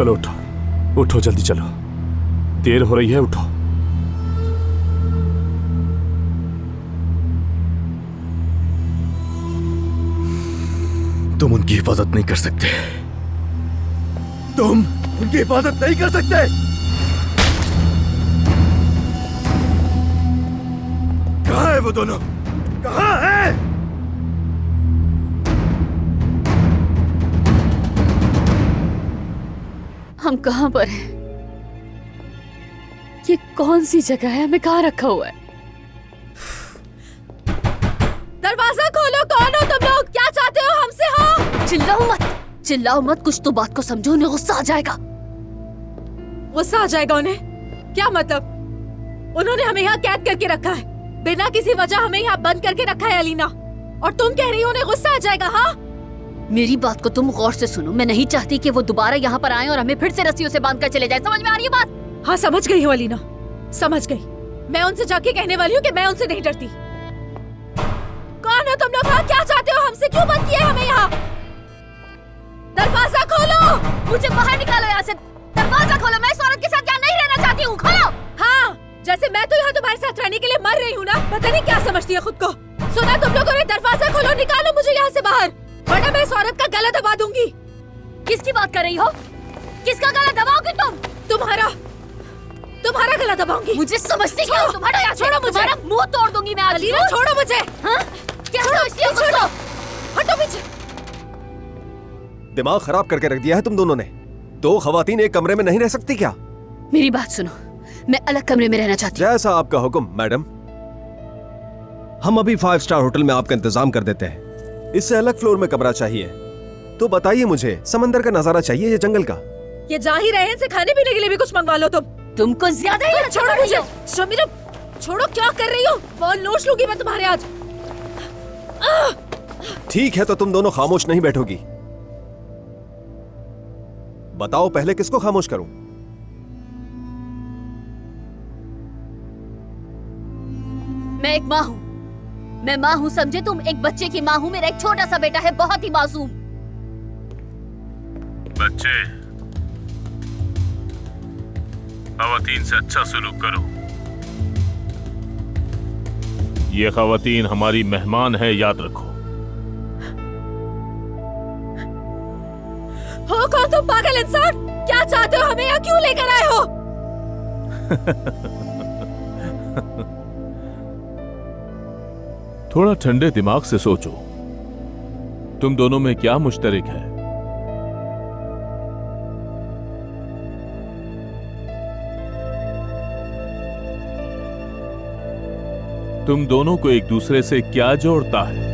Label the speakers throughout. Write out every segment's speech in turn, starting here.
Speaker 1: चलो उठो, उठो जल्दी चलो, देर हो रही है, उठो।
Speaker 2: तुम उनकी हिफाजत नहीं कर सकते, तुम उनकी हिफाजत नहीं कर सकते। कहां है वो दोनों, कहां है?
Speaker 3: हम कहां पर हैं? ये कौन सी जगह है? हमें कहां रखा हुआ है? दरवाजा खोलो, कौन हो तुम लोग? क्या चाहते हो हमसे? हाँ, चिल्लाओ मत, चिल्लाओ मत, कुछ तो बात को समझो, उन्हें गुस्सा आ जाएगा। गुस्सा आ जाएगा उन्हें? क्या मतलब? उन्होंने हमें यहाँ कैद करके रखा है, बिना किसी वजह हमें यहाँ बंद करके रखा है अलीना, और तुम कह रही हो उन्हें गुस्सा आ जाएगा? हाँ, मेरी बात को तुम गौर से सुनो। मैं नहीं चाहती कि वो दोबारा यहाँ पर आए और हमें फिर से रस्सियों से बांध कर चले जाए। समझ में आ रही है बात? हाँ, समझ गई हूँ अलीना, समझ गई। मैं उनसे जाके कहने वाली हूँ कि मैं उनसे नहीं डरती। कौन हो तुम लोग? हाँ, क्या चाहते हो हमसे? क्यों बंद किया हमें यहाँ? दरवाजा खोलो, मुझे बाहर निकालो यहाँ से। दरवाजा खोलो, मैं इस औरत के साथ यहाँ नहीं रहना चाहती हूँ। खोलो। हाँ, जैसे मैं तो यहाँ तुम्हारे साथ रहने के लिए मर रही हूँ ना। पता नहीं क्या समझती है खुद को। सुना तुम लोगों ने? दरवाजा खोलो, निकालो मुझे यहाँ से बाहर, वरना मैं इस औरत का गला दबा दूंगी। किसकी बात कर रही हो? किसका गला दबाओगी तुम? तुम्हारा गला दबाऊंगी। मुझे समझती क्या हो? तुम्हारा यहाँ छोड़ो मुझे, तुम्हारा मुंह तोड़ दूंगी मैं। अलीना छोड़ो मुझे। हाँ, क्या समझती हो? छोड़ो, हटो पीछे।
Speaker 2: दिमाग खराब करके रख दिया है तुम दोनों ने। दो खवातीन एक कमरे में नहीं रह सकती क्या?
Speaker 3: मेरी बात सुनो, मैं अलग कमरे में रहना चाहती हूँ।
Speaker 2: जैसा आपका हुक्म मैडम। हम अभी 5 स्टार होटल में आपका इंतजाम कर देते हैं। इससे अलग फ्लोर में कमरा चाहिए तो बताइए मुझे। समंदर का नजारा चाहिए या जंगल का?
Speaker 3: ये जा ही रहे हैं, इनसे खाने पीने के लिए भी कुछ मंगवा लो तुमको ज्यादा ही। छोड़ो मुझे, शमीरा छोड़ो, क्या कर रही हो? बहुत नोच लूंगी मैं तुम्हारे आज।
Speaker 2: ठीक है, तो तुम दोनों खामोश नहीं बैठोगी। बताओ पहले किसको खामोश करूं?
Speaker 3: मैं एक माँ हूँ, मैं माँ हूँ, समझे तुम? एक बच्चे की माँ हूँ। मेरा एक छोटा सा बेटा है, बहुत ही मासूम।
Speaker 1: बच्चे, खवातीन से अच्छा सलूक करो। ये खवातीन हमारी मेहमान है, याद रखो।
Speaker 3: हो कौन तुम पागल इंसान? क्या चाहते हो? हमें यहाँ क्यों लेकर आए हो?
Speaker 1: थोड़ा ठंडे दिमाग से सोचो, तुम दोनों में क्या मुश्तरक है? तुम दोनों को एक दूसरे से क्या जोड़ता है?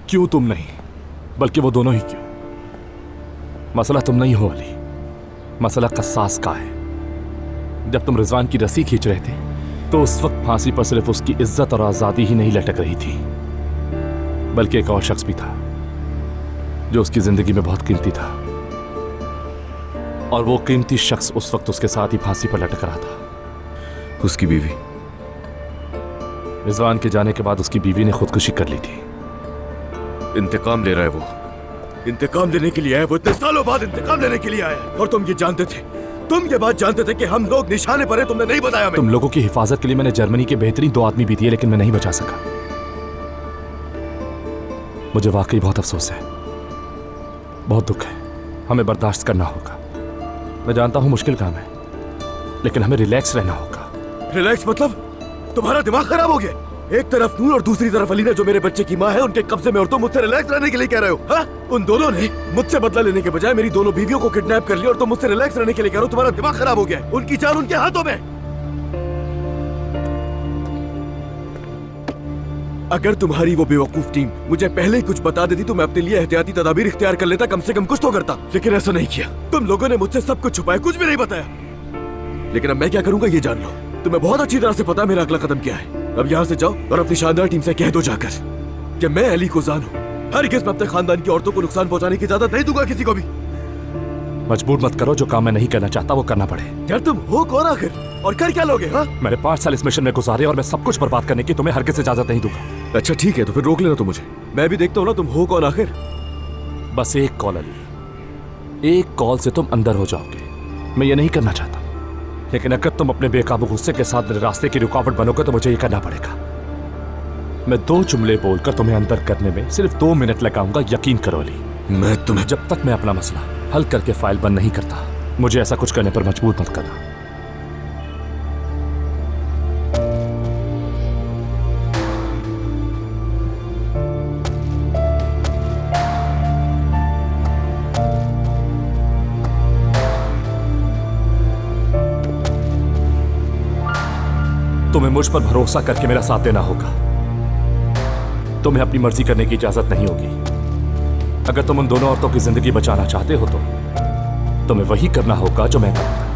Speaker 1: क्यों तुम नहीं, बल्कि वो दोनों ही क्यों? मसला तुम नहीं हो अली, मसला कसास का है। जब तुम रिजवान की रस्सी खींच रहे थे तो उस वक्त फांसी पर सिर्फ उसकी इज्जत और आजादी ही नहीं लटक रही थी, बल्कि एक और शख्स भी था जो उसकी जिंदगी में बहुत कीमती था, और वो कीमती शख्स उस वक्त उसके साथ ही फांसी पर लटक रहा था।
Speaker 2: उसकी बीवी।
Speaker 1: रिजवान के जाने के बाद उसकी बीवी ने खुदकुशी कर ली थी।
Speaker 2: इंतकाम ले रहा है वो, इंतकाम लेने के लिए आया वो। इतने सालों बाद इंतकाम लेने के लिए आया। और तुम ये जानते थे, तुम ये बात जानते थे कि हम लोग निशाने पर हैं, तुमने नहीं बताया हमें।
Speaker 1: तुम लोगों की हिफाजत के लिए मैंने जर्मनी के बेहतरीन 2 आदमी भी दिए, लेकिन मैं नहीं बचा सका। मुझे वाकई बहुत अफसोस है, बहुत दुख है। हमें बर्दाश्त करना होगा। मैं जानता हूं मुश्किल काम है, लेकिन हमें रिलैक्स रहना होगा।
Speaker 2: रिलैक्स मतलब? तुम्हारा दिमाग खराब हो गया। एक तरफ नूर और दूसरी तरफ अलीना जो मेरे बच्चे की माँ है, उनके कब्जे में, और तुम मुझसे रिलैक्स रहने के लिए कह रहे हो? हाँ? उन दोनों ने मुझसे बदला लेने के बजाय मेरी दोनों बीवियों को किडनैप कर लिया, और तुम मुझसे रिलैक्स रहने के लिए कह रहे हो? तुम्हारा दिमाग खराब हो गया। उनकी जान उनके हाथों में। अगर तुम्हारी वो बेवकूफ टीम मुझे पहले ही कुछ बता देती तो मैं अपने लिए एहतियाती तदाबीर इख्तियार कर लेता, कम से कम कुछ तो करता। लेकिन ऐसा नहीं किया। तुम लोगों ने मुझसे सब कुछ छुपाया, कुछ भी नहीं बताया। लेकिन अब मैं क्या करूंगा ये जान लो। तुम्हें बहुत अच्छी तरह से पता है मेरा अगला कदम क्या है। अब यहाँ से जाओ और अपनी शानदार टीम से कह दो जाकर कि मैं अली को जानू हरगिज़ मैं अपने खानदान की औरतों को नुकसान पहुंचाने की इजाजत नहीं दूंगा किसी को भी।
Speaker 1: मजबूर मत करो, जो काम मैं नहीं करना चाहता वो करना पड़े।
Speaker 2: यार तुम हो कौन आखिर, और कर क्या लोगे? हाँ,
Speaker 1: मैंने 5 साल इस मिशन में गुजारे और मैं सब कुछ बर्बाद करने की तुम्हें हरगिज़ इजाजत नहीं दूंगा।
Speaker 2: अच्छा ठीक है, तो फिर रोक लेना तुम मुझे। मैं भी देखता हूँ ना तुम हो कौन आखिर।
Speaker 1: बस एक कॉल अली, एक कॉल से तुम अंदर हो जाओगे। मैं ये नहीं करना चाहता, लेकिन अगर तुम अपने बेकाबू गुस्से के साथ मेरे रास्ते की रुकावट बनोगे तो मुझे ये करना पड़ेगा। मैं 2 जुमले बोलकर तुम्हें अंदर करने में सिर्फ 2 मिनट लगाऊंगा, यकीन करो अली।
Speaker 2: मैं तुम्हें
Speaker 1: जब तक मैं अपना मसला हल करके फाइल बंद नहीं करता, मुझे ऐसा कुछ करने पर मजबूर मत करना। तुम्हें मुझ पर भरोसा करके मेरा साथ देना होगा। तुम्हें अपनी मर्जी करने की इजाजत नहीं होगी। अगर तुम उन दोनों औरतों की जिंदगी बचाना चाहते हो तो तुम्हें वही करना होगा जो मैं करूंगा।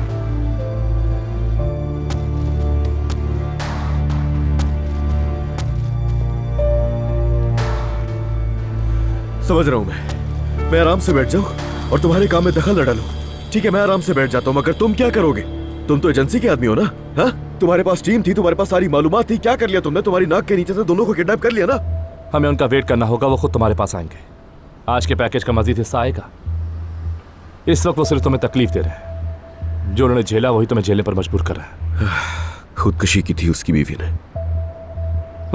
Speaker 2: समझ रहा हूं मैं आराम से बैठ जाऊं और तुम्हारे काम में दखल न डालूं। ठीक है, मैं आराम से बैठ जाता हूं, मगर तुम क्या करोगे? तुम तो एजेंसी के आदमी हो ना? हाँ, तुम्हारे पास टीम थी, तुम्हारे पास सारी मालूमात थी, क्या कर लिया तुमने? तुम्हारी नाक के नीचे से दोनों को किडनैप कर लिया ना?
Speaker 1: हमें उनका वेट करना होगा, वो खुद तुम्हारे पास आएंगे। आज के पैकेज का मजीद हिस्सा आएगा। इस वक्त वो सिर्फ तुम्हें तकलीफ दे रहे हैं। जो उन्होंने झेला वही तुम्हें झेलने पर मजबूर कर रहा है।
Speaker 2: खुदकुशी की थी उसकी बीवी ने।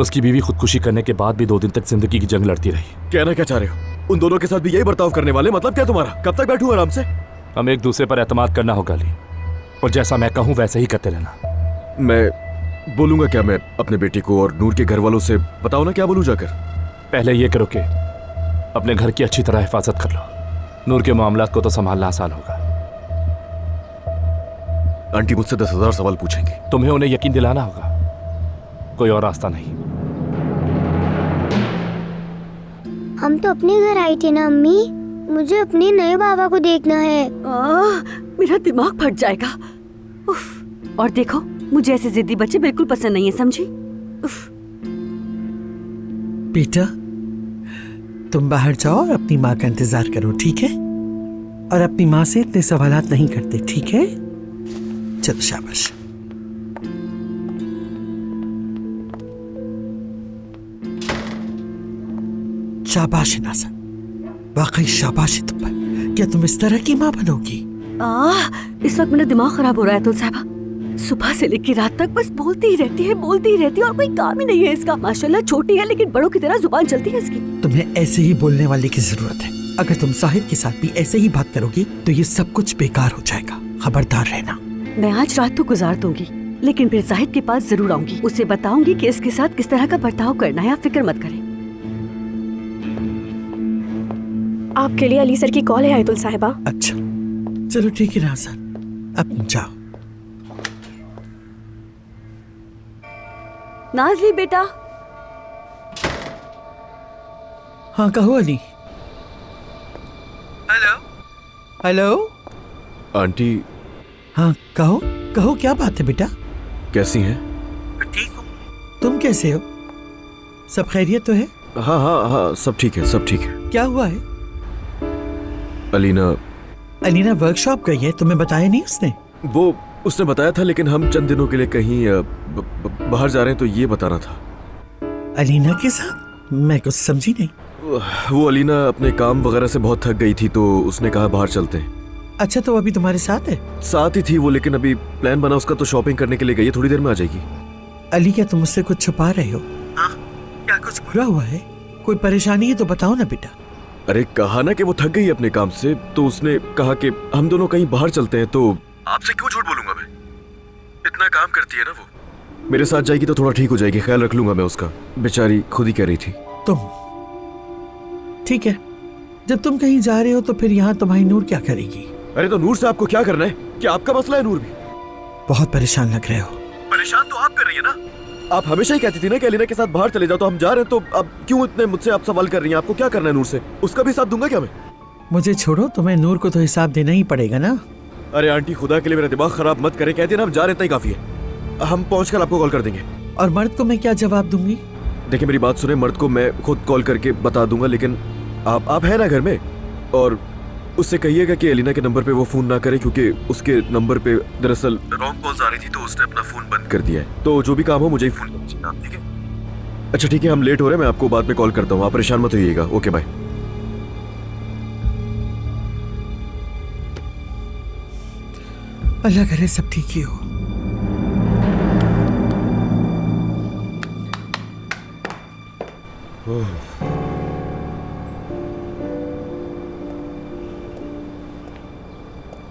Speaker 1: उसकी बीवी खुदकुशी करने के बाद भी 2 दिन तक जिंदगी की जंग लड़ती रही।
Speaker 2: कहना क्या चाह रहे हो? उन दोनों के साथ भी यही बर्ताव करने वाले? मतलब क्या तुम्हारा? कब तक बैठूं आराम से?
Speaker 1: हम एक दूसरे पर एतमाद करना होगा अली, और जैसा मैं कहूं वैसे ही करते रहना।
Speaker 2: मैं बोलूंगा क्या? मैं अपने बेटे को और नूर के घर वालों से बताओ ना, क्या बोलूं जाकर?
Speaker 1: पहले ये करो कि अपने घर की अच्छी तरह हिफाजत कर लो। नूर के मामलात को तो संभालना आसान होगा।
Speaker 2: आंटी मुझसे 10,000 सवाल पूछेंगी।
Speaker 1: तुम्हें उन्हें यकीन दिलाना होगा, कोई और रास्ता नहीं।
Speaker 4: हम तो अपने घर आई थी ना अम्मी, मुझे अपने नए बाबा को देखना है।
Speaker 5: मेरा दिमाग फट जाएगा। उफ। और देखो, मुझे ऐसे जिद्दी बच्चे बिल्कुल पसंद नहीं है, समझी? उफ।
Speaker 6: बेटा, तुम बाहर जाओ और अपनी माँ का इंतजार करो, ठीक है? और अपनी माँ से इतने सवालात नहीं करते, ठीक है? चलो शाबाश। शाबाश नाज़ा, वाकई शाबाश है तुम पर। क्या तुम इस तरह की माँ बनोगी?
Speaker 5: इस वक्त मेरा दिमाग खराब हो रहा है तुल साहबा। सुबह से लेकर रात तक बस बोलती ही रहती है और कोई काम ही नहीं है इसका। माशाल्लाह छोटी है लेकिन बड़ों की तरह जुबान चलती है इसकी।
Speaker 6: तुम्हें ऐसे ही बोलने वाले की जरूरत है। अगर तुम साहिद के साथ भी ऐसे ही बात करोगी तो ये सब कुछ बेकार हो जाएगा। खबरदार रहना।
Speaker 5: मैं आज रात तो गुजार दूंगी, लेकिन फिर जाहिद के पास जरूर आऊंगी। उसे बताऊंगी कि इसके साथ किस तरह का बर्ताव करना है। आप फिक्र मत करें।
Speaker 7: आपके लिए अली सर की कॉल है आयतुल साहिबा।
Speaker 6: अच्छा चलो ठीक है नाज़ा, अब जाओ।
Speaker 5: नाज़ली बेटा।
Speaker 6: हाँ कहो अली। Hello
Speaker 2: aunty.
Speaker 6: हाँ कहो कहो, क्या बात है बेटा?
Speaker 2: कैसी हैं?
Speaker 6: ठीक हूँ, तुम कैसे हो? सब खैरियत तो है?
Speaker 2: हाँ हाँ हाँ, सब ठीक है, सब ठीक है।
Speaker 6: क्या हुआ है?
Speaker 2: अलीना
Speaker 6: वर्कशॉप गई है, तुम्हें बताया नहीं उसने?
Speaker 2: वो उसने बताया था, लेकिन हम चंद दिनों के लिए कहीं बाहर जा रहे हैं तो ये बताना था।
Speaker 6: अलीना के साथ? मैं कुछ समझी नहीं।
Speaker 2: वो अलीना अपने काम वगैरह से बहुत थक गई थी तो उसने कहा बाहर चलते हैं।
Speaker 6: अच्छा, तो अभी तुम्हारे साथ है?
Speaker 2: साथ ही थी वो, लेकिन अभी प्लान बना उसका तो शॉपिंग करने के लिए गई है, थोड़ी देर में आ जाएगी।
Speaker 6: अली, क्या तुम मुझसे कुछ छुपा रहे हो? क्या कुछ बुरा हुआ है? कोई परेशानी है तो बताओ ना बेटा।
Speaker 2: अरे कहा ना कि वो थक गई अपने काम से, तो उसने कहा कि हम दोनों कहीं बाहर चलते हैं। तो आपसे क्यों झूठ बोलूंगा मैं, इतना काम करती है ना वो। मेरे साथ जाएगी तो थोड़ा ठीक हो जाएगी, ख्याल रख लूंगा मैं उसका। बेचारी खुद ही कह रही थी।
Speaker 6: तुम ठीक है, जब तुम कहीं जा रहे हो तो फिर यहाँ तुम्हारी नूर क्या करेगी?
Speaker 2: अरे तो नूर से आपको क्या करना है? क्या आपका मसला है नूर भी?
Speaker 6: बहुत परेशान लग रहे हो।
Speaker 2: परेशान तो आप कर रही है ना। आप हमेशा ही कहती थी ना कि अलीना के साथ बाहर चले जाओ, तो हम जा रहे हैं, तो अब क्यों इतने मुझसे आप सवाल कर रही हैं? आपको क्या करना है नूर से? उसका भी हिसाब दूंगा क्या मैं?
Speaker 6: मुझे छोड़ो, तुम्हें नूर को तो हिसाब देना ही पड़ेगा ना।
Speaker 2: अरे आंटी, खुदा के लिए मेरा दिमाग खराब मत करें। कहते ना हम जा रहे हैं, इतना ही काफी है। हम पहुंचकर आपको कॉल कर देंगे।
Speaker 6: और मर्द को मैं क्या जवाब दूंगी?
Speaker 2: देखिए मेरी बात सुने, मर्द को मैं खुद कॉल करके बता दूंगा, लेकिन आप है ना घर में, और उससे कहिएगा कि एलिना के नंबर पे वो फोन ना करे, क्योंकि उसके नंबर पे दरअसल रॉन्ग कॉल्स आ रही थी, तो उसने अपना फोन बंद कर दिया है। तो जो भी काम हो मुझे ही फोन करना चाहिए, ठीक है? अच्छा ठीक है, हम लेट हो रहे हैं, मैं आपको बाद में कॉल करता हूँ, आप परेशान मत होइएगा। Okay bye.
Speaker 6: अल्लाह करे सब ठीक ही हो।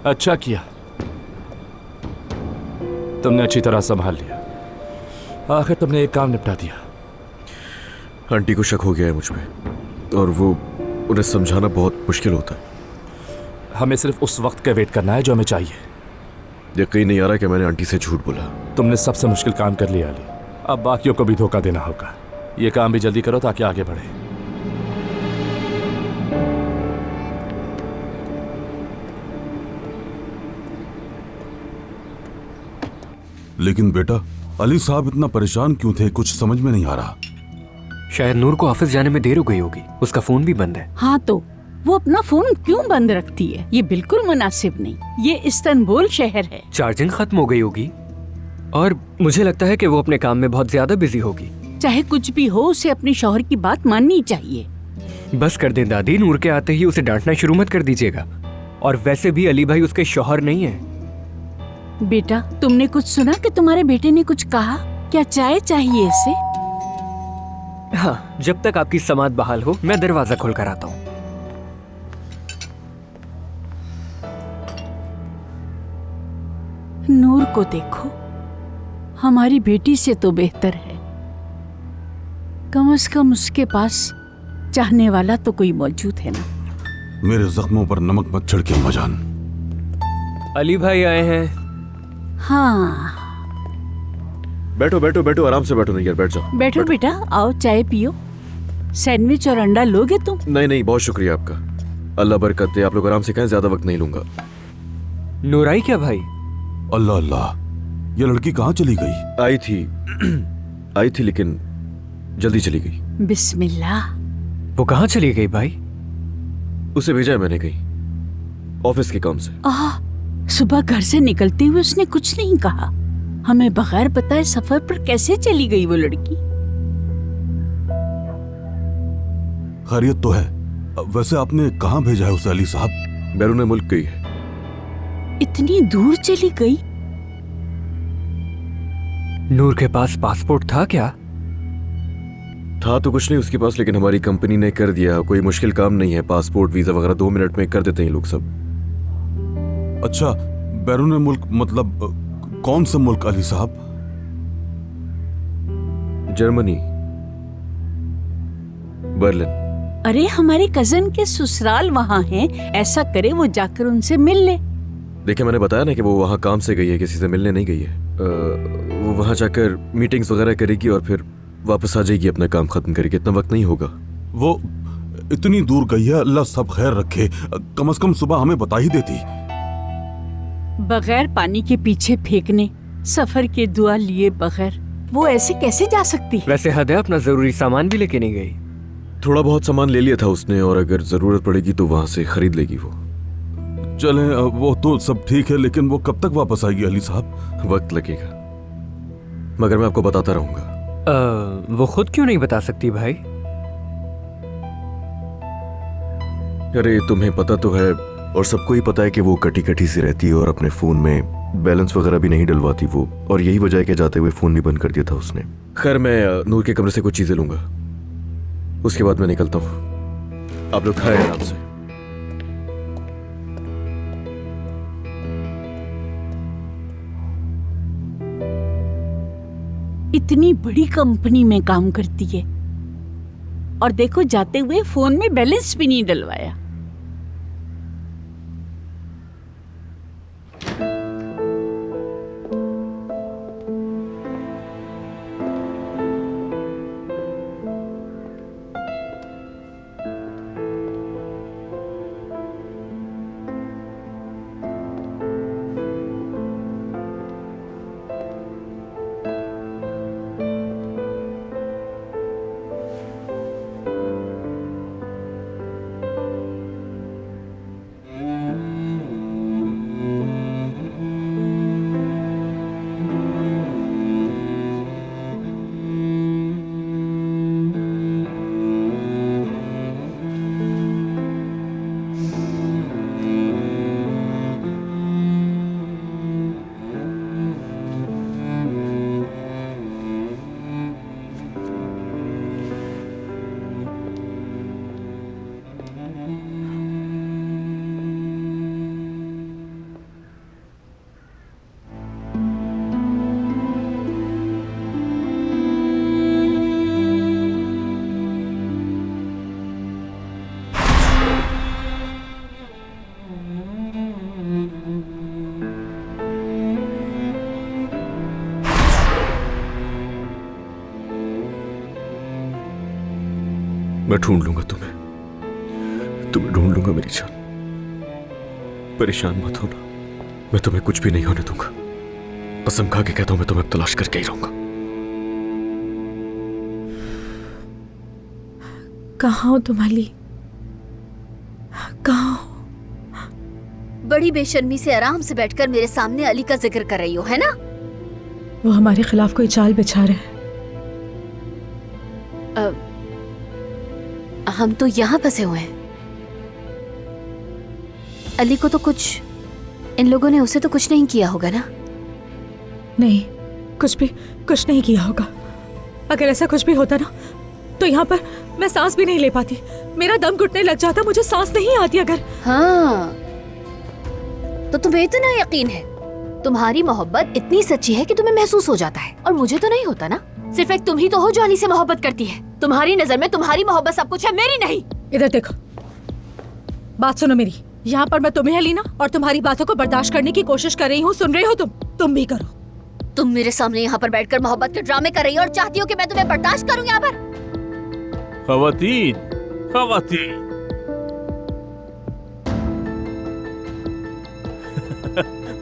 Speaker 1: अच्छा किया, तुमने अच्छी तरह संभाल लिया। आखिर तुमने एक काम निपटा दिया।
Speaker 2: आंटी को शक हो गया है मुझ पे, और वो उन्हें समझाना बहुत मुश्किल होता है।
Speaker 1: हमें सिर्फ उस वक्त का वेट करना है जो हमें चाहिए।
Speaker 2: यकीन नहीं आ रहा कि मैंने आंटी से झूठ बोला।
Speaker 1: तुमने सबसे मुश्किल काम कर लिया अली, अब बाकियों को भी धोखा देना होगा। ये काम भी जल्दी करो ताकि आगे बढ़े।
Speaker 8: लेकिन बेटा, अली साहब इतना परेशान क्यों थे, कुछ समझ में नहीं आ रहा।
Speaker 9: शायद नूर को ऑफिस जाने में देर हो गई होगी, उसका फोन भी बंद है।
Speaker 10: हाँ तो वो अपना फोन क्यों बंद रखती है? ये बिल्कुल मुनासिब नहीं। ये इस्तांबुल शहर है।
Speaker 9: चार्जिंग खत्म हो गई होगी, और मुझे लगता है कि वो अपने काम में बहुत ज्यादा बिजी होगी।
Speaker 10: चाहे कुछ भी हो, उसे अपने शौहर की बात माननी चाहिए।
Speaker 9: बस कर दें दादी, नूर के आते ही उसे डांटना शुरू मत कर दीजिएगा। और वैसे भी अली भाई उसके शौहर नहीं है।
Speaker 10: बेटा, तुमने कुछ सुना कि तुम्हारे बेटे ने कुछ कहा? क्या चाय चाहिए इसे?
Speaker 9: हाँ, जब तक आपकी समात बहाल हो मैं दरवाजा खोल कर आता हूँ।
Speaker 10: नूर को देखो, हमारी बेटी से तो बेहतर है। कम से कम उसके पास चाहने वाला तो कोई मौजूद है ना।
Speaker 8: मेरे जख्मों पर नमक मत छिड़के अम्माजान।
Speaker 9: अली भाई आए हैं।
Speaker 10: हाँ,
Speaker 2: बैठो बैठो बैठो, आराम से बैठो। नहीं यार, बैठ जाओ।
Speaker 10: बैठो बेटा, आओ चाय पियो। सैंडविच और अंडा लोगे तुम?
Speaker 2: नहीं नहीं, बहुत शुक्रिया आपका, अल्लाह बरकत दे। आप लोग आराम से खाएं, ज्यादा वक्त नहीं लूंगा।
Speaker 9: नूर आई क्या भाई?
Speaker 8: अल्लाह अल्लाह, ये लड़की कहाँ चली गई?
Speaker 2: आई थी लेकिन जल्दी चली गई।
Speaker 10: बिस्मिल्लाह।
Speaker 9: वो कहाँ चली गई भाई?
Speaker 2: उसे भेजा है मैंने कहीं, ऑफिस के काम से।
Speaker 10: सुबह घर से निकलते हुए उसने कुछ नहीं कहा। हमें बगैर बताए सफर पर कैसे चली गई वो लड़की?
Speaker 8: खैरियत तो है। वैसे आपने कहाँ भेजा है उसे अली साहब?
Speaker 2: बैरून मुल्क गई है।
Speaker 10: इतनी दूर चली गई?
Speaker 9: नूर के पास पासपोर्ट था क्या?
Speaker 2: था तो कुछ नहीं उसके पास, लेकिन हमारी कंपनी ने कर दिया। कोई मुश्किल काम नहीं है, पासपोर्ट वीजा वगैरह 2 मिनट में कर देते हैं लोग सब।
Speaker 8: अच्छा, बैरून मुल्क मतलब कौन सा मुल्क अली साहब?
Speaker 2: Germany, Berlin.
Speaker 10: अरे हमारे कजन के ससुराल वहाँ हैं, ऐसा करे वो जाकर उनसे मिल ले।
Speaker 2: देखिए मैंने बताया ना कि वो वहाँ काम से गई है, किसी से मिलने नहीं गई है। वो वहाँ जाकर मीटिंग्स वगैरह करेगी और फिर वापस आ जाएगी, अपना काम खत्म करके। इतना वक्त नहीं होगा।
Speaker 8: वो इतनी दूर गई है, अल्लाह सब खैर रखे। कम से कम सुबह हमें बता ही देती।
Speaker 10: बगैर पानी के पीछे फेंकने, सफर के दुआ लिए बगैर वो ऐसे कैसे जा सकती है?
Speaker 9: वैसे हद है, अपना जरूरी सामान भी लेके नहीं गई।
Speaker 2: थोड़ा बहुत सामान ले लिया था उसने, और अगर जरूरत पड़ेगी तो वहाँ से खरीद लेगी वो।
Speaker 8: चलें, वो तो सब ठीक है, लेकिन वो कब तक वापस आएगी अली साहब?
Speaker 2: वक्त लगेगा, मगर मैं आपको बताता रहूंगा।
Speaker 9: वो खुद क्यों नहीं बता सकती भाई?
Speaker 2: अरे तुम्हें पता तो है, और सबको ही पता है कि वो कटी कटी सी रहती है और अपने फोन में बैलेंस वगैरह भी नहीं डलवाती वो, और यही वजह है कि जाते हुए फोन भी बंद कर दिया था उसने। खैर मैं नूर के कमरे से कुछ चीजें लूंगा, उसके बाद मैं निकलता हूँ। आप लोग खाएं आराम से।
Speaker 10: इतनी बड़ी कंपनी में काम करती है, और देखो जाते हुए फोन में बैलेंस भी नहीं डलवाया।
Speaker 2: मैं ढूंढ लूंगा तुम्हें ढूंढ लूंगा मेरी जान। परेशान मत होना, मैं तुम्हें कुछ भी नहीं होने दूंगा। कसम खा के कहता हूं मैं तुम्हें तलाश करके ही रहूंगा।
Speaker 7: कहाँ हो तुम अली? कहाँ हो?
Speaker 3: बड़ी बेशर्मी से आराम से बैठकर मेरे सामने अली का जिक्र कर रही हो, है ना?
Speaker 7: वो हमारे खिलाफ कोई चाल बिछा रहे हैं।
Speaker 3: हम तो यहाँ फंसे हुए हैं। अली को तो कुछ, इन लोगों ने उसे तो कुछ नहीं किया होगा ना?
Speaker 7: नहीं, कुछ नहीं किया होगा। अगर ऐसा कुछ भी होता ना तो यहाँ पर मैं सांस भी नहीं ले पाती। मेरा दम घुटने लग जाता, मुझे सांस नहीं आती अगर।
Speaker 3: हाँ, तो तुम्हें इतना यकीन है? तुम्हारी मोहब्बत इतनी सच्ची है कि तुम्हें महसूस हो जाता है, और मुझे तो नहीं होता ना। सिर्फ एक तुम ही तो हो जो अली से मोहब्बत करती है। तुम्हारी नजर में तुम्हारी मोहब्बत सब कुछ है, मेरी नहीं।
Speaker 7: इधर देखो, बात सुनो मेरी। यहाँ पर मैं तुम्हें अलीना और तुम्हारी बातों को बर्दाश्त करने की कोशिश कर रही हूँ। सुन रहे हो तुम भी करो।
Speaker 3: तुम मेरे सामने यहाँ पर बैठकर मोहब्बत के ड्रामे कर रही हो और चाहती हो कि मैं तुम्हें बर्दाश्त करूँ यहाँ पर?
Speaker 1: खवातीन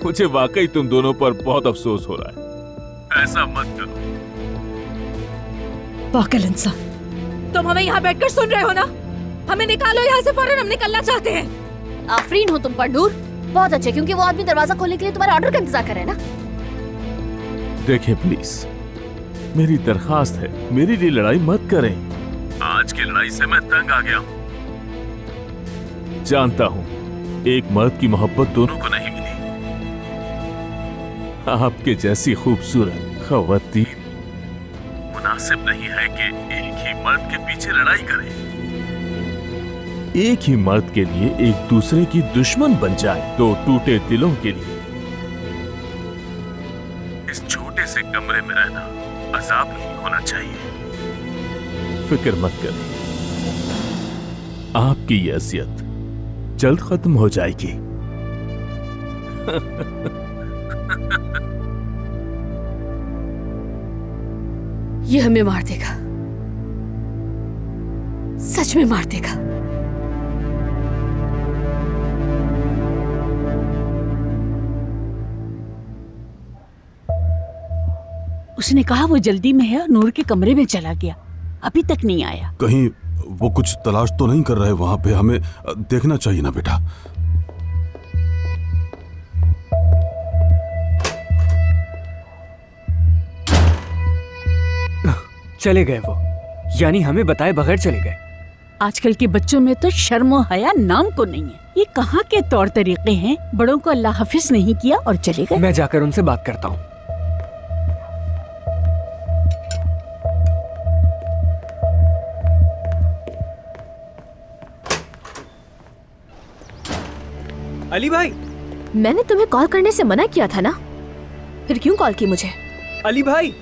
Speaker 1: मुझे वाकई तुम दोनों पर बहुत अफसोस हो रहा है। ऐसा मत करो।
Speaker 7: पागल इंसान, तुम हमें यहाँ बैठकर सुन रहे हो ना? हमें निकालो यहाँ से फौरन, हम निकलना चाहते हैं।
Speaker 3: आफरीन हो तुम पर नूर। बहुत अच्छे, क्योंकि वो आदमी दरवाजा खोलने के लिए तुम्हारे ऑर्डर का इंतजार कर रहे हैं ना।
Speaker 1: देखिए प्लीज, मेरी दरखास्त है, मेरी लिए लड़ाई मत करें। आज की लड़ाई से मैं तंग आ गया हूं। जानता हूं एक मर्द की मोहब्बत दोनों को नहीं मिली। आपके जैसी खूबसूरत खवातीन मुनासिब नहीं है कि एक ही मर्द के पीछे लड़ाई करें। एक ही मर्द के लिए एक दूसरे की दुश्मन बन जाए। दो टूटे दिलों के लिए इस छोटे से कमरे में रहना अजाब नहीं होना चाहिए। फिक्र मत करें, आपकी ये असियत जल्द खत्म हो जाएगी।
Speaker 3: ये हमें मार देगा, सच में मार देगा।
Speaker 10: उसने कहा वो जल्दी में है और नूर के कमरे में चला गया, अभी तक नहीं आया।
Speaker 8: कहीं वो कुछ तलाश तो नहीं कर रहे वहां पे? हमें देखना चाहिए ना बेटा।
Speaker 9: चले गए वो, यानी हमें बताए बगैर चले गए।
Speaker 10: आजकल के बच्चों में तो शर्म और हया नाम को नहीं है। ये कहाँ के तौर तरीके हैं? बड़ों को अल्लाह हाफिज नहीं किया और चले गए।
Speaker 9: मैं जाकर उनसे बात करता हूँ। अली भाई,
Speaker 7: मैंने तुम्हें कॉल करने से मना किया था ना, फिर क्यों कॉल की मुझे?
Speaker 9: अली भाई,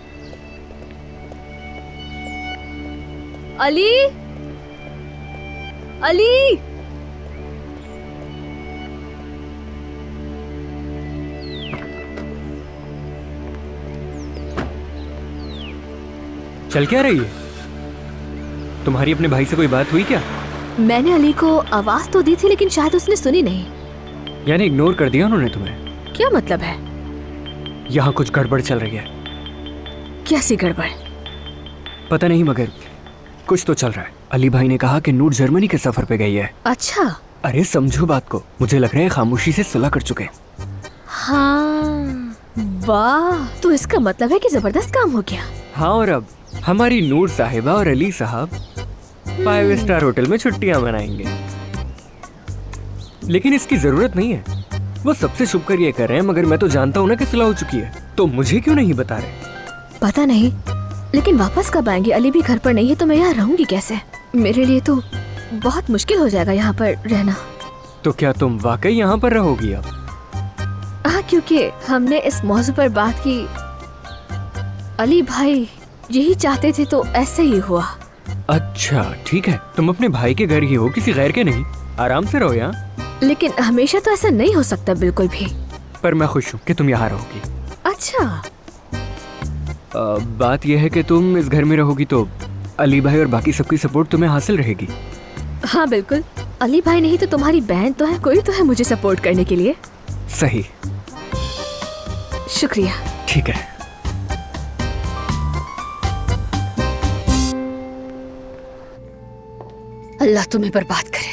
Speaker 3: अली, अली,
Speaker 9: चल क्या रही है? तुम्हारी अपने भाई से कोई बात हुई क्या?
Speaker 7: मैंने अली को आवाज तो दी थी, लेकिन शायद उसने सुनी नहीं।
Speaker 9: यानी इग्नोर कर दिया उन्होंने तुम्हें?
Speaker 7: क्या मतलब है?
Speaker 9: यहाँ कुछ गड़बड़ चल रही है।
Speaker 7: कैसी गड़बड़?
Speaker 9: पता नहीं, मगर कुछ तो चल रहा है। अली भाई ने कहा कि नूर जर्मनी के सफर पे गई है।
Speaker 7: अच्छा।
Speaker 9: अरे समझो बात को, मुझे लग रहा है खामोशी से सुलह कर चुके।
Speaker 7: हाँ, वाह, तो इसका मतलब है कि जबरदस्त काम हो गया।
Speaker 9: हाँ, और अब हमारी नूर साहिबा और अली साहब 5 स्टार होटल में छुट्टियां मनाएंगे। लेकिन इसकी जरूरत नहीं है, वो सबसे छुप कर ये कर रहे हैं, मगर मैं तो जानता हूँ ना कि सुलह हो चुकी है, तो मुझे क्यों नहीं बता रहे?
Speaker 7: पता नहीं, लेकिन वापस कब आएंगे? अली भी घर पर नहीं है, तो मैं यहाँ रहूंगी कैसे? मेरे लिए तो बहुत मुश्किल हो जाएगा यहाँ पर रहना।
Speaker 9: तो क्या तुम वाकई यहाँ पर रहोगी अब?
Speaker 7: हाँ, क्योंकि हमने इस मौजू पर बात की। अली भाई यही चाहते थे, तो ऐसे ही हुआ।
Speaker 9: अच्छा ठीक है, तुम अपने भाई के घर ही हो, किसी गैर के नहीं। आराम से रहो यहाँ।
Speaker 7: लेकिन हमेशा तो ऐसा नहीं हो सकता, बिल्कुल भी।
Speaker 9: पर मैं खुश हूँ कि तुम यहाँ रहोगी।
Speaker 7: अच्छा,
Speaker 9: बात यह है कि तुम इस घर में रहोगी तो अली भाई और बाकी सबकी सपोर्ट तुम्हें हासिल रहेगी।
Speaker 3: हाँ बिल्कुल, अली भाई नहीं तो तुम्हारी बहन तो है, कोई तो है मुझे सपोर्ट करने के लिए।
Speaker 9: सही,
Speaker 3: शुक्रिया।
Speaker 9: ठीक है।
Speaker 3: अल्लाह तुम्हें बर्बाद करे।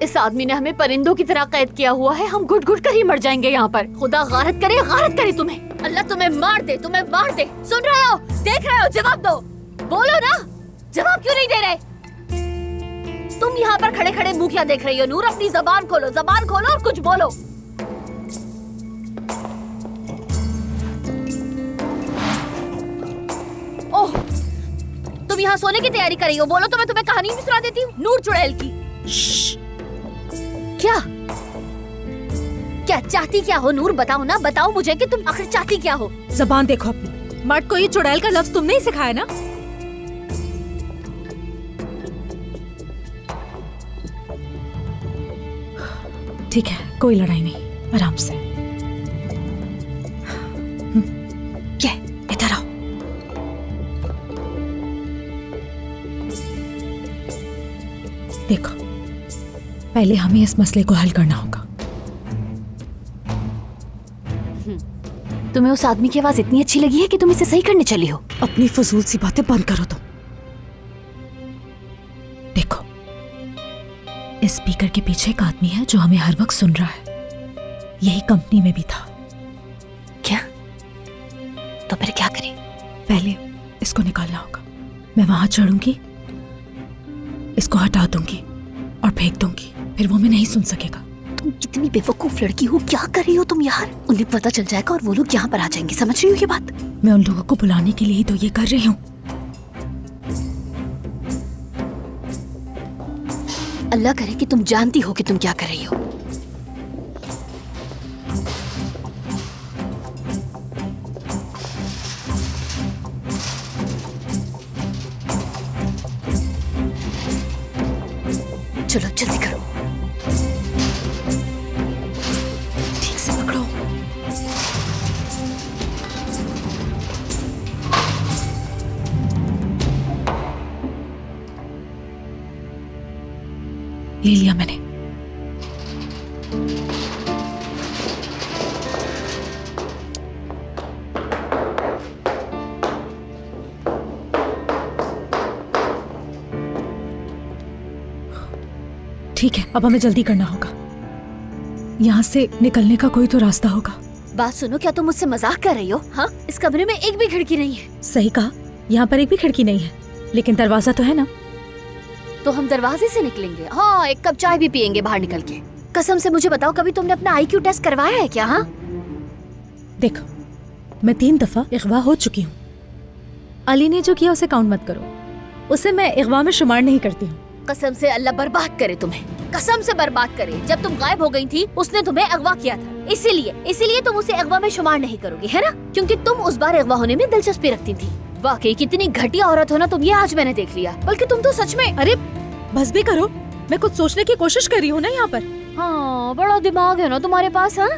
Speaker 3: इस आदमी ने हमें परिंदों की तरह कैद किया हुआ है, हम घुट घुट कर ही मर जाएंगे यहाँ पर। खुदा गारत करे तुम्हें। अल्लाह तुम्हें मार दे, तुम्हें मार दे। सुन रहे हो, देख रहे हो, जवाब दो। बोलो ना, जवाब क्यों नहीं दे रहे? तुम यहाँ पर खड़े खड़े मुंह क्या देख रही हो? नूर, अपनी जबान खोलो और कुछ बोलो। ओह, तुम यहाँ सोने की तैयारी कर रही हो? बोलो तो मैं तुम्हें कहानी भी सुना देती हूँ। नूर चुड़ैल की। क्या क्या चाहती क्या हो नूर? बताओ ना, बताओ मुझे कि तुम आखिर चाहती क्या हो?
Speaker 7: जबान देखो अपनी। मर्द को ये चुड़ैल का लफ्ज तुमने ही सिखाया ना? ठीक है, कोई लड़ाई नहीं, आराम से। ये इधर आओ। देखो, पहले हमें इस मसले को हल करना होगा।
Speaker 3: तुम्हें उस आदमी की आवाज इतनी अच्छी लगी है कि तुम इसे सही करने चली हो?
Speaker 7: अपनी फजूल सी बातें बंद करो तुम। देखो, इस स्पीकर के पीछे एक आदमी है जो हमें हर वक्त सुन रहा है। यही कंपनी में भी था।
Speaker 3: क्या? तो फिर क्या करें?
Speaker 7: पहले इसको निकालना होगा। मैं वहां चढ़ूंगी, इसको हटा दूंगी और फेंक दूंगी, फिर वो मैं नहीं सुन सकेगा।
Speaker 3: तुम कितनी बेवकूफ लड़की हो, क्या कर रही हो तुम यार? उन्हें पता चल जाएगा और वो लोग यहाँ पर आ जाएंगे, समझ रही हो ये बात?
Speaker 7: मैं उन लोगों को बुलाने के लिए ही तो ये कर रही हूँ।
Speaker 3: अल्लाह करे कि तुम जानती हो कि तुम क्या कर रही हो। चलो जल्दी करो,
Speaker 7: ठीक से पकड़ो। ले लिया मैंने। ठीक है, अब हमें जल्दी करना होगा। यहाँ से निकलने का कोई तो रास्ता होगा।
Speaker 3: बात सुनो, क्या तुम मुझसे मजाक कर रही हो? हाँ, इस कमरे में एक भी खिड़की नहीं है।
Speaker 7: सही कहा, यहाँ पर एक भी खिड़की नहीं है, लेकिन दरवाजा तो है ना।
Speaker 3: तो हम दरवाजे से निकलेंगे। हाँ, एक कप चाय भी पियेंगे बाहर निकल के। कसम से मुझे बताओ, कभी तुमने अपना IQ टेस्ट करवाया है क्या? हाँ
Speaker 7: देखो, मैं 3 दफा अगवा हो चुकी हूँ। अली ने जो किया उसे काउंट मत करो, उसे मैं अगवा में शुमार नहीं करती हूँ।
Speaker 3: कसम से अल्लाह बर्बाद करे तुम्हें, कसम से बर्बाद करे। जब तुम गायब हो गई थी उसने तुम्हें अगवा किया था, इसीलिए तुम उसे अगवा में शुमार नहीं करोगी, है ना? क्योंकि तुम उस बार अगवा होने में दिलचस्पी रखती थी। वाकई कितनी घटिया औरत हो ना तुम, ये आज मैंने देख लिया। बल्कि तुम तो सच में।
Speaker 7: अरे बस भी करो, मैं कुछ सोचने की कोशिश कर रही हूँ ना यहाँ पर।
Speaker 3: हाँ, बड़ा दिमाग है ना तुम्हारे पास। हाँ,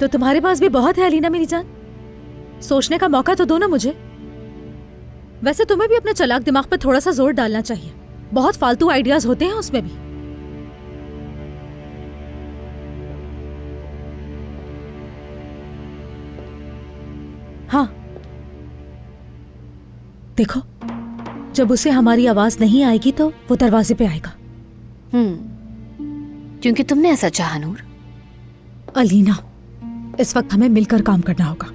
Speaker 7: तो तुम्हारे पास भी बहुत है अलीना मेरी जान। सोचने का मौका तो दो ना मुझे। वैसे तुम्हें भी अपने चालाक दिमाग पर थोड़ा सा जोर डालना चाहिए, बहुत फालतू आइडियाज होते हैं उसमें भी। हाँ देखो, जब उसे हमारी आवाज नहीं आएगी तो वो दरवाजे पे आएगा।
Speaker 3: क्योंकि तुमने ऐसा चाहा नूर।
Speaker 7: अलीना, इस वक्त हमें मिलकर काम करना होगा।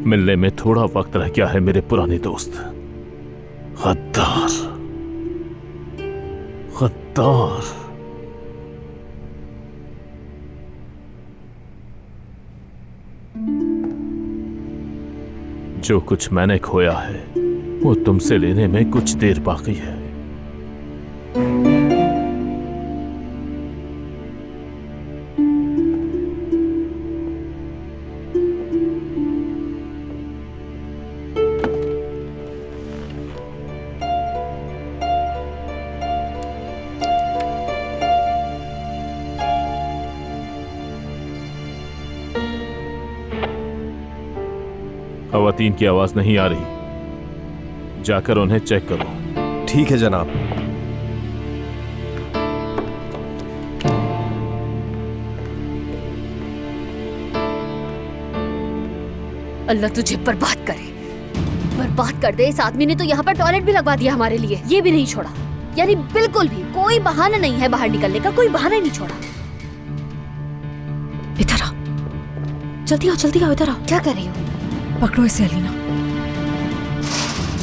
Speaker 1: मिलने में थोड़ा वक्त रह गया है मेरे पुराने दोस्त। गद्दार, गद्दार। जो कुछ मैंने खोया है वो तुमसे लेने में कुछ देर बाकी है। शयातीन की आवाज नहीं आ रही, जाकर उन्हें चेक करो।
Speaker 11: ठीक है जनाब।
Speaker 3: अल्लाह तुझे बर्बाद करे, बर्बाद कर दे। इस आदमी ने तो यहाँ पर टॉयलेट भी लगवा दिया हमारे लिए, ये भी नहीं छोड़ा। यानी बिल्कुल भी कोई बहाना नहीं है बाहर निकलने का, कोई बहाना ही नहीं छोड़ा।
Speaker 7: इधर आओ, जल्दी आओ, जल्दी आओ, इधर आओ।
Speaker 3: क्या कर रही हो?
Speaker 7: पकड़ो इसे अलीना।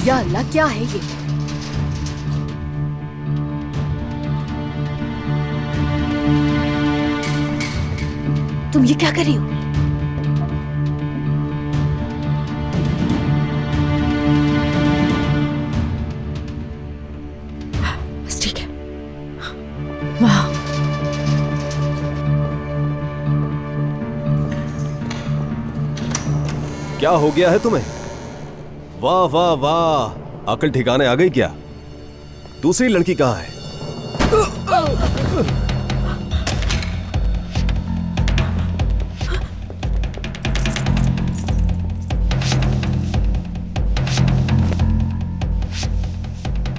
Speaker 3: या अल्लाह, क्या है ये? तुम ये क्या कर रही हो?
Speaker 7: बस ठीक है। वाह,
Speaker 11: क्या हो गया है तुम्हें? वाह वाह वाह, अकल ठिकाने आ गई क्या? दूसरी लड़की कहाँ है?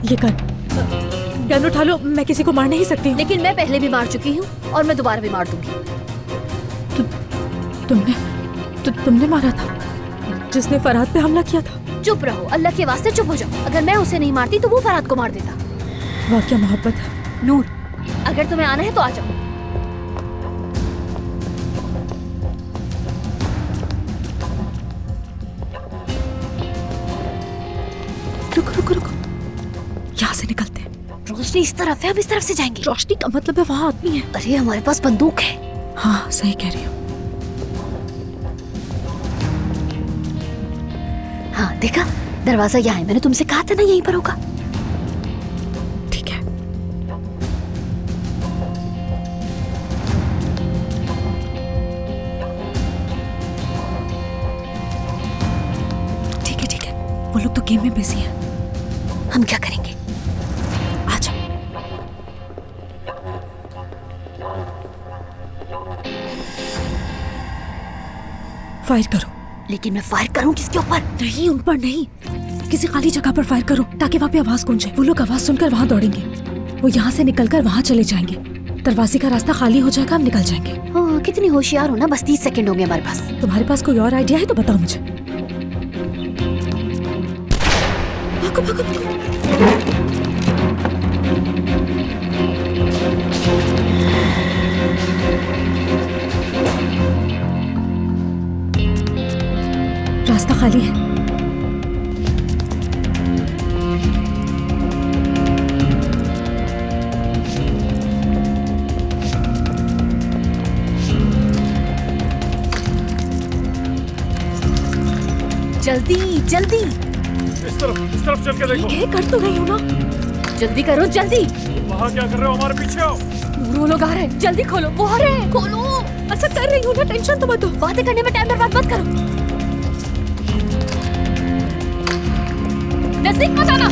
Speaker 7: ये गन उठा लो। मैं किसी को मार नहीं सकती हूँ।
Speaker 3: लेकिन मैं पहले भी मार चुकी हूँ और मैं दोबारा भी मार दूंगी।
Speaker 7: तुमने मारा था जिसने फरहाद पे हमला किया था?
Speaker 3: चुप रहो, अल्लाह के वास्ते चुप हो जाओ। अगर मैं उसे नहीं मारती तो वो फरहाद को मार देता।
Speaker 7: वाह क्या मोहब्बत है।
Speaker 3: नूर, अगर तुम्हें आना है तो आ जाओ।
Speaker 7: रुको रुको रुको, यहाँ से निकलते हैं।
Speaker 3: रोशनी इस तरफ है, हम इस तरफ से जाएंगे।
Speaker 7: रोशनी का मतलब है वहाँ आदमी है।
Speaker 3: अरे हमारे पास बंदूक है।
Speaker 7: हाँ सही कह रही हो।
Speaker 3: हाँ देखा, दरवाजा यहाँ है। मैंने तुमसे कहा था ना यहीं पर होगा।
Speaker 7: ठीक है। ठीक है ठीक है, वो लोग तो गेम में बिजी हैं।
Speaker 3: हम क्या करेंगे?
Speaker 7: आ जाओ। फायर करो।
Speaker 3: लेकिन मैं फायर करूं किसके ऊपर?
Speaker 7: नहीं, उन पर नहीं, किसी खाली जगह पर फायर करो ताकि वहाँ पे आवाज गूंजे। वो लोग आवाज सुनकर वहाँ दौड़ेंगे। वो यहाँ से निकलकर वहाँ चले जाएंगे। दरवाजे का रास्ता खाली हो जाएगा, हम निकल जाएंगे।
Speaker 3: ओह, कितनी होशियार हो ना। बस 30 सेकंड होंगे हमारे पास।
Speaker 7: तुम्हारे पास कोई और आइडिया है तो बताओ मुझे। भागो भागो भागो। रास्ता खाली है।
Speaker 3: जल्दी जल्दी।
Speaker 1: इस तरफ चल के देखो।
Speaker 7: ठीक है, कर तो गई हूँ ना।
Speaker 3: जल्दी करो, जल्दी।
Speaker 1: वहाँ क्या कर रहे हो? हमारे पीछे आओ।
Speaker 3: वो लोग आ रहे हैं, जल्दी खोलो। वो आ रहे हैं, खोलो।
Speaker 7: अच्छा कर रही हूँ ना, टेंशन तो मत लो।
Speaker 3: बातें करने में टाइम बर्बाद मत करो। नजदीक मत आना।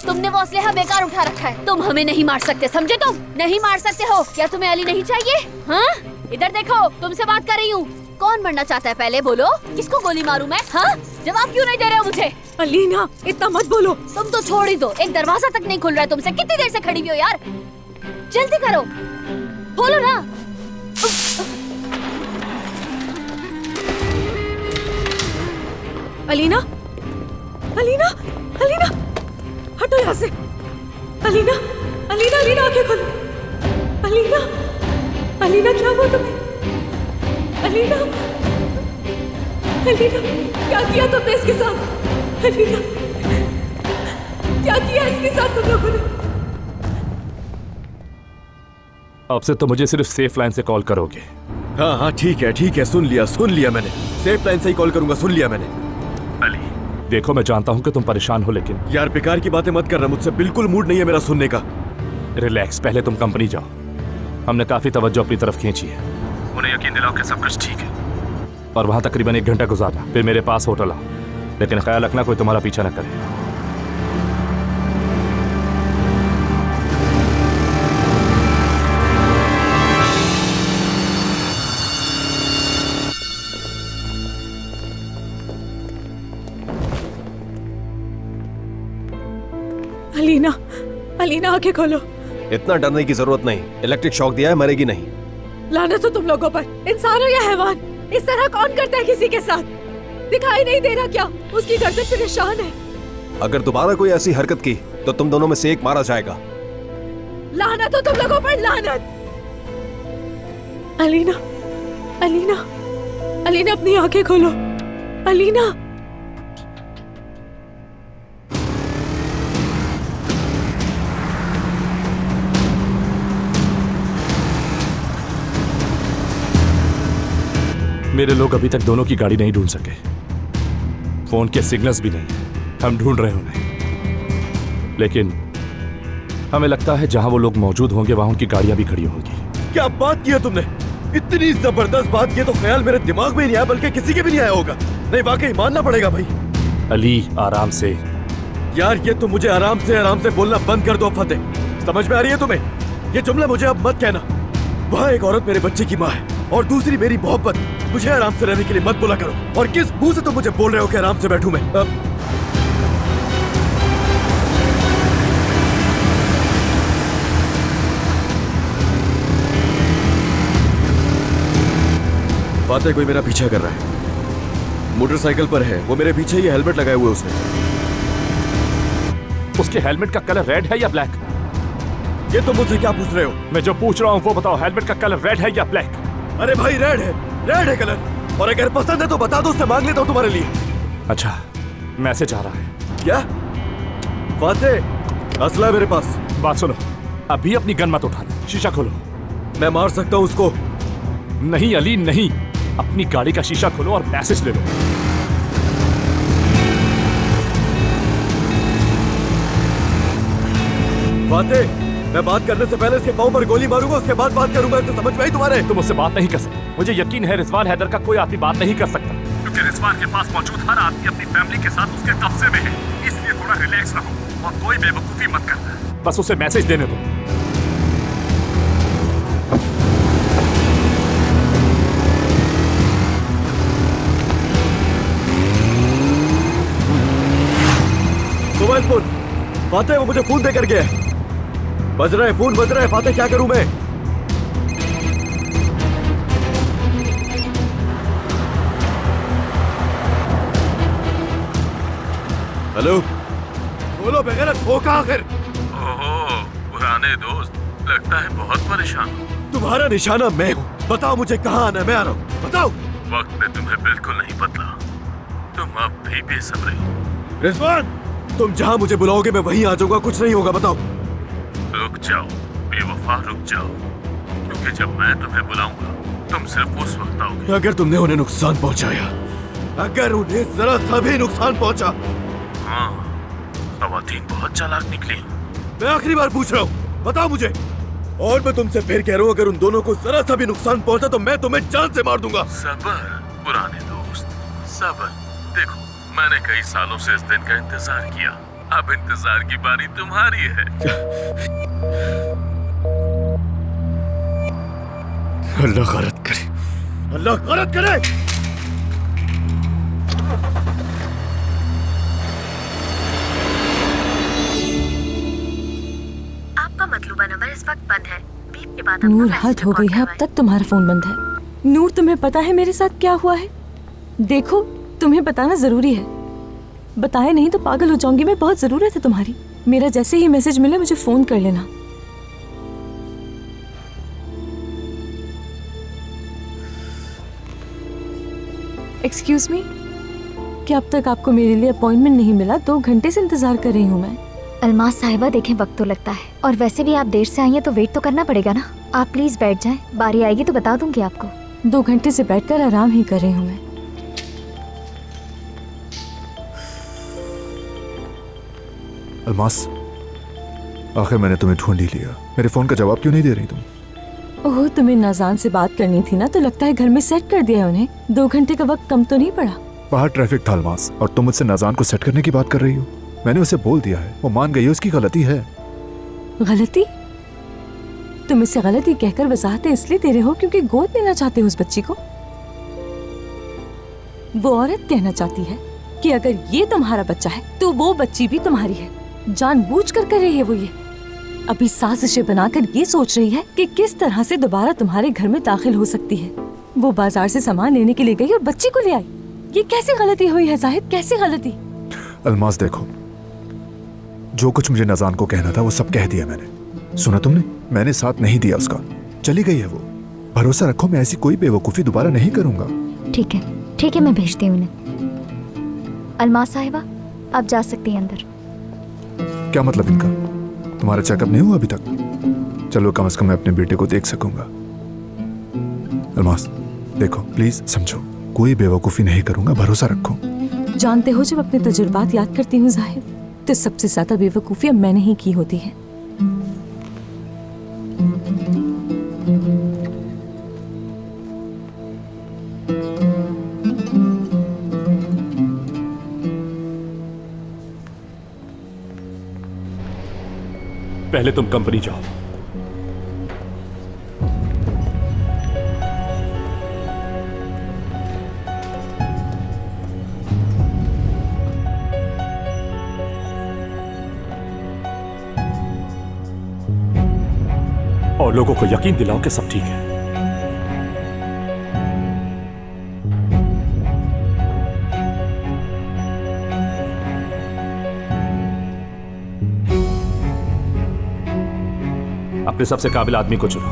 Speaker 3: तुमने वो असलहा बेकार उठा रखा है। तुम हमें नहीं मार सकते, समझे? तुम नहीं मार सकते हो। क्या तुम्हें अली नहीं चाहिए? हाँ, इधर देखो, तुमसे बात कर रही हूँ। कौन मरना चाहता है पहले बोलो? किसको गोली मारूं मैं? हाँ, जवाब क्यों नहीं दे रहे हो मुझे?
Speaker 7: अलीना, इतना मत बोलो।
Speaker 3: तुम तो छोड़ ही दो। एक दरवाजा तक नहीं खुल रहा है तुमसे। कितनी देर से खड़ी हुई हो यार? जल्दी करो, खोलो ना।
Speaker 7: अलीना, अलीना, अलीना, हटो यहाँ से। अलीना, अलीना, अलीना, आंखें खोलो। अलीना, अलीना, क्या हुआ तुम्हें? अलीना, अलीना, क्या किया तुमने इसके साथ? अलीना, क्या किया इसके साथ तुम लोगों ने?
Speaker 1: आपसे तो मुझे सिर्फ सेफ लाइन से कॉल करोगे।
Speaker 2: हाँ हाँ ठीक है, सुन लिया मैंने। सेफ लाइन से ही कॉल करूंगा, सुन लिया मैंने।
Speaker 1: अली, देखो मैं जानता हूँ कि तुम परेशान हो, लेकिन
Speaker 2: यार बेकार की बातें मत करना, मुझसे बिल्कुल मूड नहीं है मेरा सुनने का।
Speaker 1: रिलैक्स, पहले तुम कंपनी जाओ। हमने काफी तवज्जो अपनी तरफ खींची है। उन्हें यकीन दिलाओ कि सब कुछ ठीक है, और वहां तकरीबन 1 घंटा गुजारना, फिर मेरे पास होटल आओ। लेकिन ख्याल रखना कोई तुम्हारा पीछा न करे।
Speaker 7: अलीना, अलीना आंखें खोलो।
Speaker 11: इतना डरने की जरूरत नहीं, इलेक्ट्रिक शॉक दिया है, मरेगी नहीं।
Speaker 7: लानत हो तुम लोगों पर, इंसान हो या हैवान, इस तरह कौन करता है किसी के साथ? दिखाई नहीं दे रहा क्या? उसकी गर्दन पे निशान है।
Speaker 11: अगर दोबारा कोई ऐसी हरकत की तो तुम दोनों में से एक मारा जाएगा।
Speaker 7: लानत हो तुम लोगों पर, लानत। अलीना, अलीना, अलीना अपनी आंखें खोलो, अलीना।
Speaker 1: मेरे लोग अभी तक दोनों की गाड़ी नहीं ढूंढ सके, फोन के सिग्नल्स भी नहीं। हम ढूंढ रहे उन्हें, लेकिन हमें लगता है जहां वो लोग मौजूद होंगे वहां उनकी गाड़ियां भी खड़ी होंगी।
Speaker 2: क्या बात की है तुमने? इतनी जबरदस्त बात की तो ख्याल मेरे दिमाग में ही नहीं आया, बल्कि किसी के भी नहीं आया होगा। नहीं, वाकई मानना पड़ेगा भाई।
Speaker 1: अली आराम से।
Speaker 2: यार ये तो मुझे आराम से बोलना बंद कर दो फतेह। समझ में आ रही है तुम्हें? ये जुमला मुझे अब मत कहना। वहाँ एक औरत मेरे बच्चे की माँ है और दूसरी मेरी मोहब्बत। मुझे आराम से रहने के लिए मत बोला करो। और किस मुंह से तुम मुझे बोल रहे हो कि आराम से बैठूं मैं? फातेह कोई मेरा पीछा कर रहा है, मोटरसाइकिल पर है, वो मेरे पीछे ही हेलमेट लगाए हुए उसने।
Speaker 1: उसके हेलमेट का कलर रेड है या ब्लैक?
Speaker 2: ये तुम मुझसे क्या पूछ रहे हो?
Speaker 1: मैं जो पूछ रहा हूँ वो बताओ, हेलमेट का कलर रेड है या ब्लैक?
Speaker 2: अरे भाई रेड है कलर। और अगर पसंद है तो बता दो, उससे मांग लेता हूँ तुम्हारे लिए।
Speaker 1: अच्छा, मैसेज आ रहा है।
Speaker 2: क्या? फातेह असला है मेरे पास।
Speaker 1: बात सुनो, अभी अपनी गन मत उठाना, शीशा खोलो।
Speaker 2: मैं मार सकता हूँ उसको।
Speaker 1: नहीं अली नहीं, अपनी गाड़ी का शीशा खोलो और मैसेज ले लो।
Speaker 2: फातेह, मैं बात करने से पहले इसके पाँव पर गोली मारूंगा, उसके बाद बात करूंगा। इसको समझ में आई तुम्हारे?
Speaker 1: तुम मुझसे बात नहीं कर सकते। मुझे यकीन है रिजवान हैदर का कोई आदमी बात नहीं कर सकता, क्योंकि रिजवान के पास मौजूद हर आदमी अपनी फैमिली के साथ उसके कब्जे में है। इसलिए थोड़ा रिलैक्स रहो और कोई बेवकूफी मत करना। बस उसे मैसेज देने दो।
Speaker 2: Mobile phone. फातेह वो मुझे फोन देकर गया है। बज रहा है, फोन बज रहा है। फातेह क्या करूं मैं? हेलो, बोलो बेगैरत हो कहाँ आखिर?
Speaker 8: ओहो पुराने दोस्त, लगता है बहुत परेशान हो।
Speaker 2: तुम्हारा निशाना मैं हूँ। बताओ मुझे कहाँ आना है, मैं आ रहा हूँ। बताओ।
Speaker 8: वक्त ने तुम्हें बिल्कुल नहीं बदला, तुम अब भी बेसब्रे हो।
Speaker 2: रिजवान, तुम जहाँ मुझे बुलाओगे मैं वहीं आ जाऊंगा, कुछ नहीं होगा। बताओ।
Speaker 8: रुक जाओ बेवफा, रुक जाओ, क्योंकि जब मैं तुम्हें बुलाऊंगा तुम सिर्फ उस वक्त आओगे।
Speaker 2: अगर तुमने उन्हें नुकसान पहुंचाया, अगर उन्हें जरा सा भी नुकसान पहुंचा।
Speaker 8: हाँ, खवातीन बहुत चालाक निकली।
Speaker 2: मैं आखिरी बार पूछ रहा हूँ, बताओ मुझे। और मैं तुमसे फिर कह रहा हूँ, अगर उन दोनों को जरा सा भी नुकसान पहुंचा तो मैं तुम्हें जान से मार दूंगा।
Speaker 8: सबर पुराने दोस्त, सबर। देखो, मैंने कई सालों से इस दिन का इंतजार किया, अब इंतजार की बारी तुम्हारी है।
Speaker 2: अल्लाह गलत करे, अल्लाह गलत करे।
Speaker 5: आपका मतलूबा नंबर इस वक्त बंद है। बीप के बाद
Speaker 12: नूर, हद हो गई है, अब तक तुम्हारा फोन बंद है।
Speaker 5: नूर, तुम्हें पता है मेरे साथ क्या हुआ है? देखो, तुम्हें बताना जरूरी है। बताए नहीं तो पागल हो जाऊंगी मैं। बहुत जरूरत है तुम्हारी। मेरा जैसे ही मैसेज मिले मुझे फोन कर लेना। एक्सक्यूज मी, क्या अब तक आपको मेरे लिए अपॉइंटमेंट नहीं मिला? 2 घंटे से इंतजार कर रही हूँ मैं।
Speaker 13: अलमास साहिबा, देखें वक्त तो लगता है, और वैसे भी आप देर से आई हैं तो वेट तो करना पड़ेगा ना। आप प्लीज बैठ जाएं, बारी आएगी तो बता दूंगी आपको।
Speaker 5: 2 घंटे से बैठकर आराम ही कर रही हूँ मैं।
Speaker 14: अलमास, आखिर मैंने तुम्हें ढूंढ ही लिया। मेरे फोन का जवाब क्यों नहीं दे रही तुम?
Speaker 5: ओह, तुम्हें नाज़ान से बात करनी थी ना, तो लगता है घर में सेट कर दिया उन्हें। 2 घंटे का वक्त कम तो नहीं पड़ा?
Speaker 14: बाहर ट्रैफिक था अलमास, और तुम मुझसे नाज़ान को सेट करने की बात कर रही हो। मैंने उसे बोल दिया है, वो मान गई है, उसकी गलती है।
Speaker 5: गलती? तुम इसे गलती कहकर वजाहतें इसलिए दे रहे हो क्योंकि गोद लेना चाहते हो उस बच्ची को? वो औरत कहना चाहती है कि अगर ये तुम्हारा बच्चा है तो वो बच्ची भी तुम्हारी है।
Speaker 12: जानबूझ कर रही है वो ये। अभी साजिशें बनाकर ये सोच रही है कि किस तरह से दोबारा तुम्हारे घर में दाखिल हो सकती है। वो बाजार से सामान लेने के लिए गई और बच्ची को ले आई। ये कैसी गलती हुई है जाहिद, कैसी गलती?
Speaker 14: अलमास देखो, जो कुछ मुझे नजान को कहना था वो सब कह दिया मैंने। सुना तुमने? मैंने साथ नहीं दिया उसका, चली गई है वो। भरोसा रखो, मैं ऐसी कोई बेवकूफी दोबारा नहीं करूंगा।
Speaker 13: ठीक है, मैं भेजती हूँ उन्हें। अलमास साहिबा, आप जा सकती हैं अंदर।
Speaker 14: क्या मतलब इनका? तुम्हारा चेकअप नहीं हुआ अभी तक? चलो कम से कम मैं अपने बेटे को देख सकूंगा। अलमास देखो, प्लीज समझो, कोई बेवकूफी नहीं करूंगा, भरोसा रखो।
Speaker 12: जानते हो, जब अपने तजुर्बात याद करती हूँ जाहिद, तो सबसे ज्यादा बेवकूफी अब मैंने ही की होती है।
Speaker 1: पहले तुम कंपनी जाओ। और लोगों को यकीन दिलाओ कि सब ठीक है। अपने सबसे काबिल आदमी को चुनो।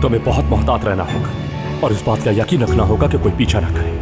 Speaker 1: तुम्हें बहुत मोहतात रहना होगा और इस बात का यकीन रखना होगा कि कोई पीछा ना करे।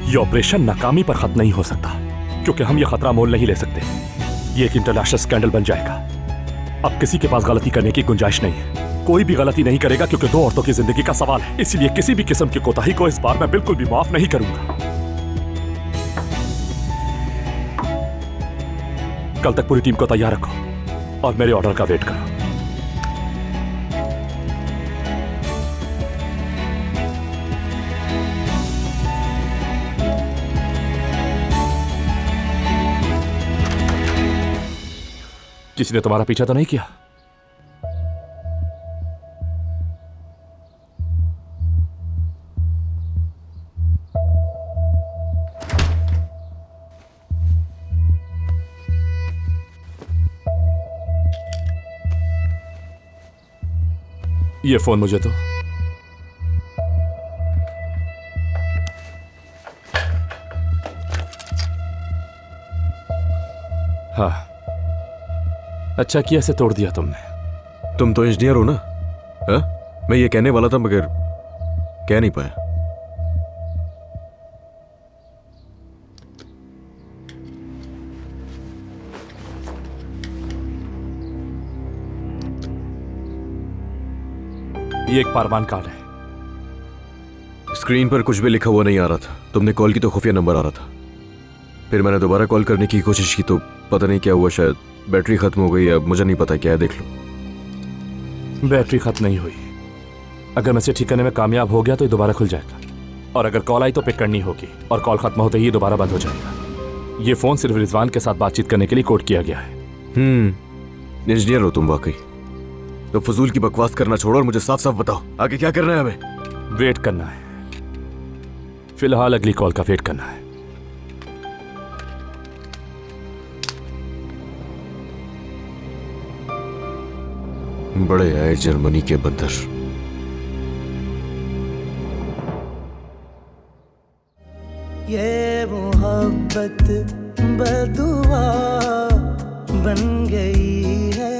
Speaker 1: ये ऑपरेशन नाकामी पर खत्म नहीं हो सकता, क्योंकि हम ये खतरा मोल नहीं ले सकते। ये एक इंटरनेशनल स्कैंडल बन जाएगा। अब किसी के पास गलती करने की गुंजाइश नहीं है। कोई भी गलती नहीं करेगा, क्योंकि दो औरतों की जिंदगी का सवाल है। इसलिए किसी भी किस्म की कोताही को इस बार मैं बिल्कुल भी माफ नहीं करूंगा। कल तक पूरी टीम को तैयार रखो और मेरे ऑर्डर का वेट करो। किसी ने तुम्हारा पीछा तो नहीं किया? ये फोन मुझे तो हाँ, अच्छा किया से तोड़ दिया तुमने।
Speaker 11: तुम तो इंजीनियर हो ना? हा? मैं ये कहने वाला था मगर कह नहीं पाया।
Speaker 1: ये एक पारवान कार्ड है।
Speaker 11: स्क्रीन पर कुछ भी लिखा हुआ नहीं आ रहा था। तुमने कॉल की तो खुफिया नंबर आ रहा था। फिर मैंने दोबारा कॉल करने की कोशिश की तो पता नहीं क्या हुआ, शायद बैटरी खत्म हो गई। अब मुझे नहीं पता क्या है, देख लो।
Speaker 1: बैटरी खत्म नहीं हुई। अगर मैं इसे ठीक करने में कामयाब हो गया तो ये दोबारा खुल जाएगा, और अगर कॉल आई तो पिक करनी होगी, और कॉल खत्म होते ही दोबारा बंद हो जाएगा। ये फोन सिर्फ रिजवान के साथ बातचीत करने के लिए कोड किया गया है।
Speaker 11: इंजीनियर हो तुम वाकई। तो फजूल की बकवास करना छोड़ो और मुझे साफ साफ बताओ आगे क्या करना है हमें।
Speaker 1: वेट करना है। फिलहाल अगली कॉल का वेट करना है।
Speaker 11: बड़े आए जर्मनी के बंदर।
Speaker 15: ये मोहब्बत बदुआ बन गई है